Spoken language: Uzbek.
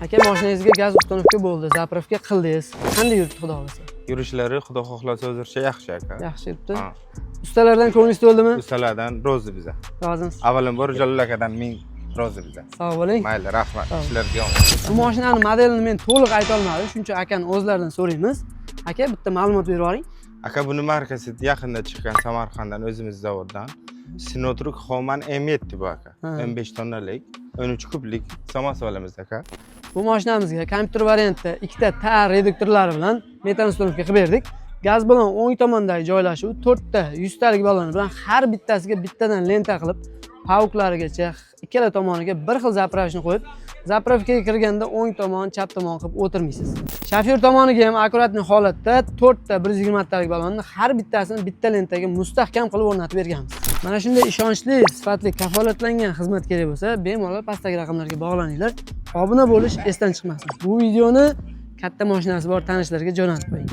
Aka, mashinangizga gaz uстановка bo'ldi, zapravka qildingiz. Qanday yuribdi, xudo xolasa? Yurishlari xudo xohlasa hozircha yaxshi aka. Yaxshi yuribdi. Ustalardan ko'nglingiz to'ldimi? Ustalardan rozi biza. Rozimisiz? Avvalambor Jalol akadan ming rozi biza. Sog' bo'ling. Mayli, rahmat. Ishlarga omad. Bu mashinani modelini men to'liq ayta olmadim, shuning uchun akani o'zlaridan so'raymiz. Aka, bitta ma'lumot berib yuboring. Aka, buni markasi yaqinda chiqqan Samarqanddan, o'zimiz zavoddan. Sinotruk Homan M7 bu aka. 15 tonnalik, 13 kublik samosolamiz aka. Bu mashinamizga kompyuter variantda ikkita tar reduktorlari bilan metan uстановка qilib berdik. Gaz balon o'ng tomondagi joylashuvi 4 ta 100 talik balon bilan har bittasiga bittadan lenta qilib, pavuklarigacha ikkala tomoniga bir xil zapravkani qo'yib, zapravkaga kirganda o'ng tomon, chap tomon qilib o'tirmaysiz. Shofyor tomoniga ham akkuratniy holatda 4 ta 120 talik balonni har bittasini bitta lentaga mustahkam qilib o'rnatib berganmiz. Mana shunday ishonchli, sifatli, kafolatlangan xizmat kerak bo'lsa, bemalol pastdagi raqamlarga bog'laninglar. Obuna bo'lish esdan chiqmasin. Bu videoni katta mashinasi bor tanishlarga jo'natib qo'ying.